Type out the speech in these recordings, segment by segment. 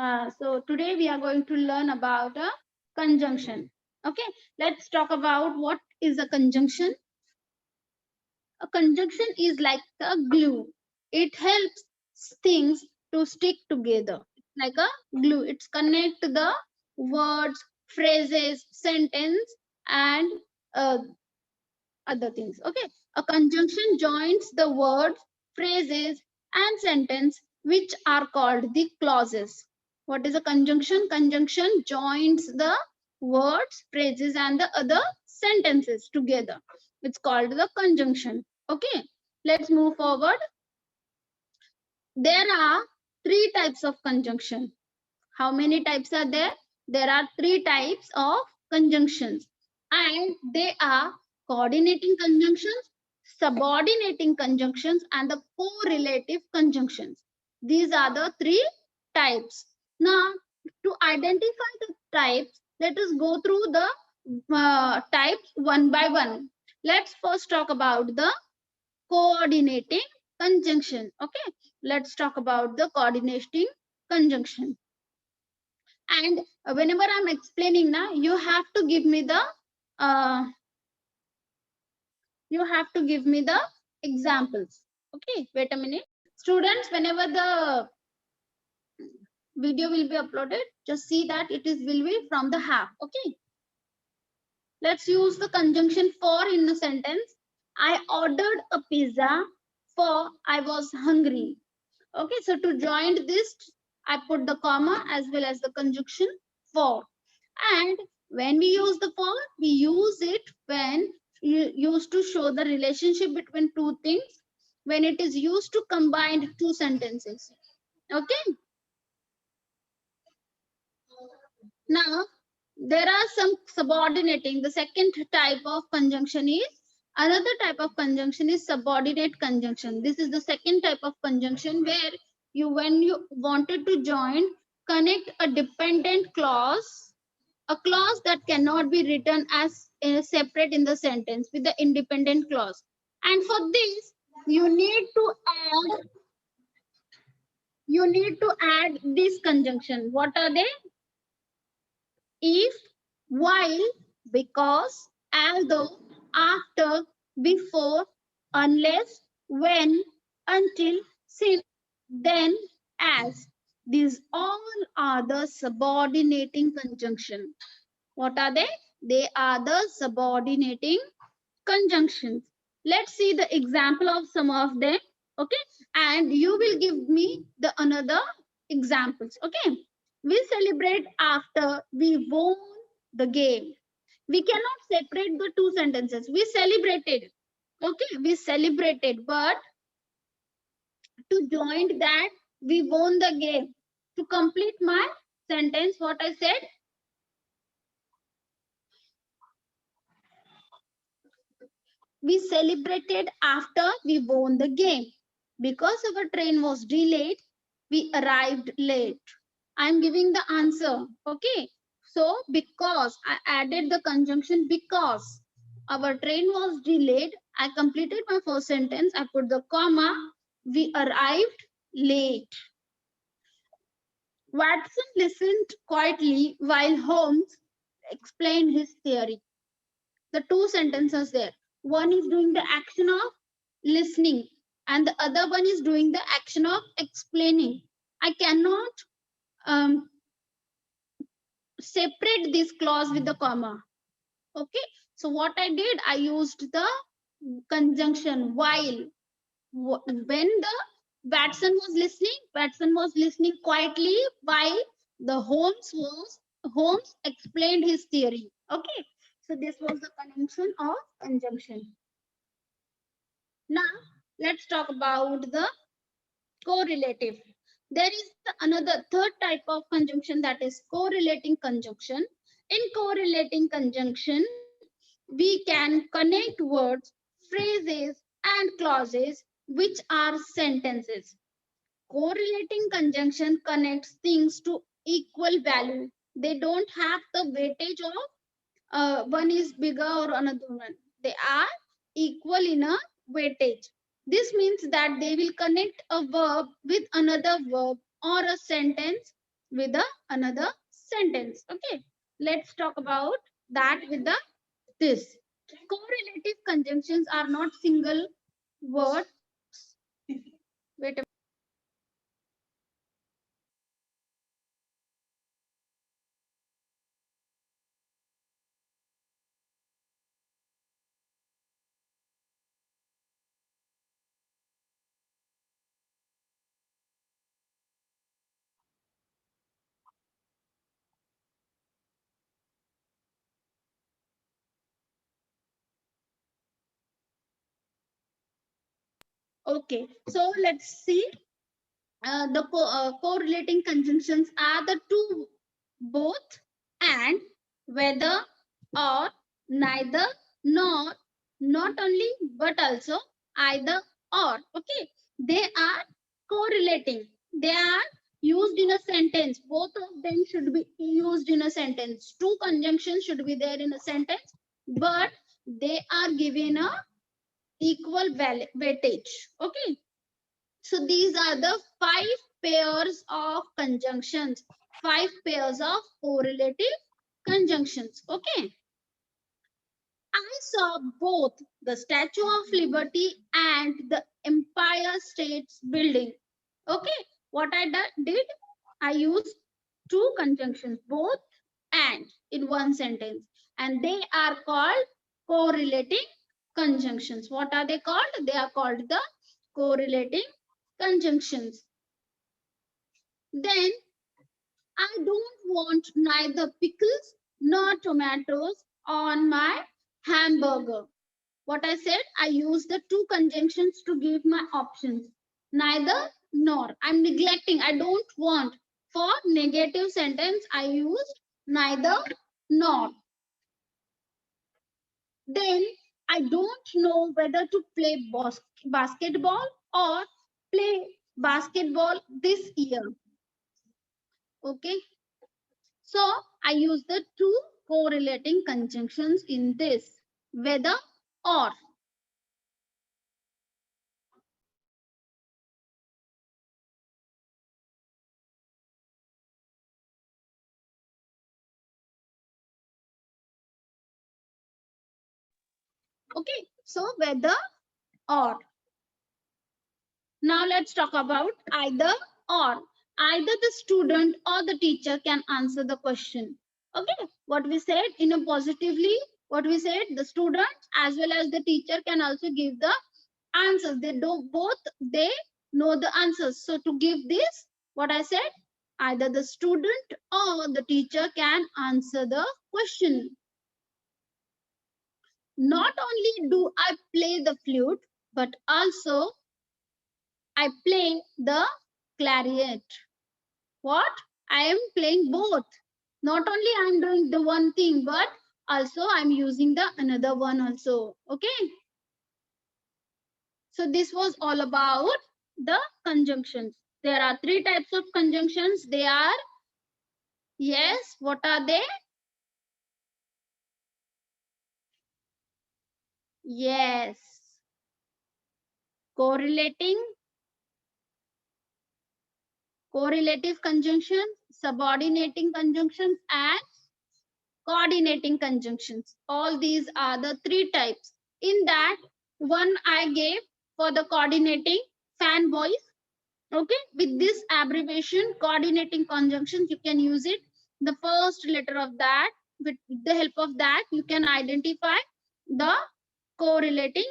So today we are going to learn about a conjunction. Okay, let's talk about what is a conjunction. A conjunction is like a glue. It helps things to stick together. It's like a glue. It's connect the words, phrases, sentence, and uh, other things. Okay, a conjunction joins the words, phrases, and sentence which are called the clauses. What is a conjunction? Conjunction joins the words, phrases, and the other sentences together. It's called the conjunction. Okay, let's move forward. There are three types of conjunction. How many types are there? There are three types of conjunctions, and they are coordinating conjunctions, subordinating conjunctions, and the correlative conjunctions. These are the three types. Now, to identify the types, let us go through the types one by one. Let's first talk about the coordinating conjunction. Okay, let's talk about the coordinating conjunction. And whenever I'm explaining now, uh, you have to give me the examples. Okay, wait a minute. Students, whenever the video will be uploaded, just see that it is will be from the half. Okay, let's use the conjunction for in a sentence. I ordered a pizza for I was hungry. Okay, so to join this, I put the comma as well as the conjunction for. And when we use the for, we use it when you used to show the relationship between two things, when it is used to combine two sentences. Okay, now there are some subordinating. The second type of conjunction is another type of conjunction is subordinate conjunction. This is the second type of conjunction where you, when you wanted to join, connect a dependent clause, a clause that cannot be written as separate in the sentence with the independent clause. And for this, you need to add this conjunction. What are they? If, while, because, although, after, before, unless, when, until, since, then, as. These all are the subordinating conjunction. What are they? They are the subordinating conjunctions. Let's see the example of some of them. Okay, and you will give me the another examples. Okay, we celebrate after we won the game. We cannot separate the two sentences. We celebrated. Okay, we celebrated, but to join that, we won the game. To complete my sentence, what I said, we celebrated after we won the game. Because our train was delayed, we arrived late. I'm giving the answer. Okay. So, because I added the conjunction because our train was delayed, I completed my first sentence. I put the comma. We arrived late. Watson listened quietly while Holmes explained his theory. The two sentences there. One is doing the action of listening, and the other one is doing the action of explaining. I cannot um, separate this clause with the comma. Okay, so what I did, I used the conjunction while. When the Watson was listening quietly while the Holmes explained his theory. Okay, so this was the conjunction of conjunction. Now let's talk about the correlative. There is another third type of conjunction, that is correlating conjunction. In correlating conjunction, we can connect words, phrases, and clauses which are sentences. Correlating conjunction connects things to equal value. They don't have the weightage of one is bigger or another one. They are equal in a weightage. This means that they will connect a verb with another verb or a sentence with another sentence. Okay, let's talk about that with this. Correlative conjunctions are not single words. Wait a Okay, so let's see. Correlating conjunctions are the two, both, and, whether, or, neither, nor, not only, but also, either, or. Okay, they are correlating. They are used in a sentence. Both of them should be used in a sentence. Two conjunctions should be there in a sentence, but they are given a equal weightage. Okay, so these are the 5 pairs of conjunctions, 5 pairs of correlative conjunctions. Okay, I saw both the Statue of Liberty and the Empire State's Building. Okay, what I did, I used two conjunctions, both and, in one sentence, and they are called correlating conjunctions. What are they called? They are called the correlating conjunctions. Then I don't want neither pickles nor tomatoes on my hamburger. What I said, I used the two conjunctions to give my options. Neither nor. I'm neglecting. I don't want. For negative sentence, I used neither nor. Then I don't know whether to play basketball or play basketball this year. Okay. So I use the two correlating conjunctions in this, whether or. Okay, so whether or. Now let's talk about either or. Either the student or the teacher can answer the question. Okay, what we said in a positively, what we said, the student as well as the teacher can also give the answers. They do both, they know the answers. So to give this, what I said, either the student or the teacher can answer the question. Not only do I play the flute, but also I play the clarinet. What? I am playing both. Not only I am doing the one thing, but also I'm using the another one also. Okay. So this was all about the conjunctions. There are 3 types of conjunctions. They are, yes, what are they? Yes. Correlating, correlative conjunctions, subordinating conjunctions, and coordinating conjunctions. All these are the 3 types. In that, one I gave for the coordinating, fanboys. Okay, with this abbreviation, coordinating conjunctions, you can use it. The first letter of that, with the help of that, you can identify the correlating,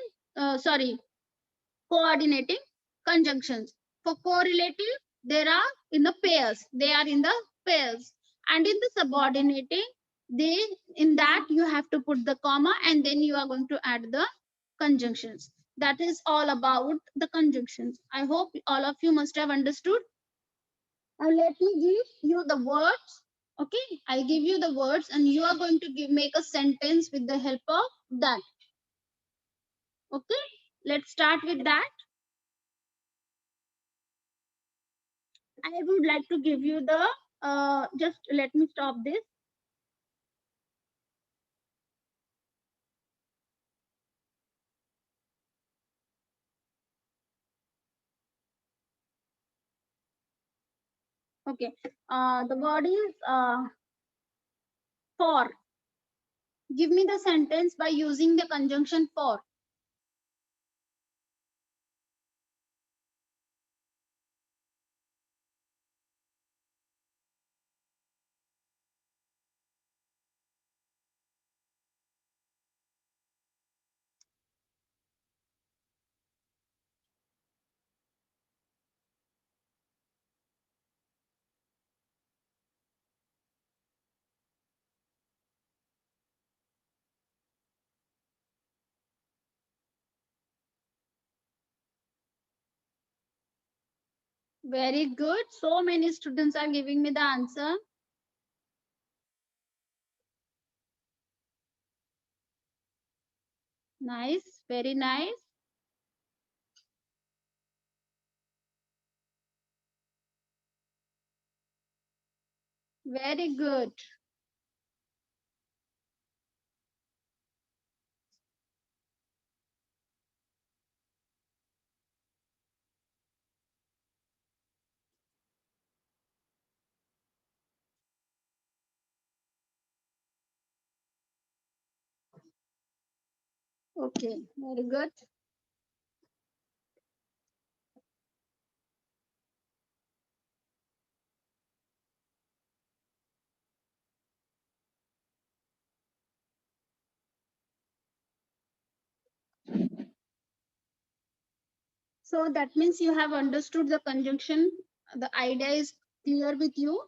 coordinating conjunctions. For correlative, there are in the pairs. They are in the pairs. And in the subordinating, they, in that you have to put the comma and then you are going to add the conjunctions. That is all about the conjunctions. I hope all of you must have understood. And let me give you the words. Okay, I give you the words and you are going to make a sentence with the help of that. Okay, let's start with that. I would like to give you the, just let me stop this. Okay. The word is for. Give me the sentence by using the conjunction for. Very good. So many students are giving me the answer. Nice. Very nice. Very good. Okay. Very good. So that means you have understood the conjunction. The idea is clear with you.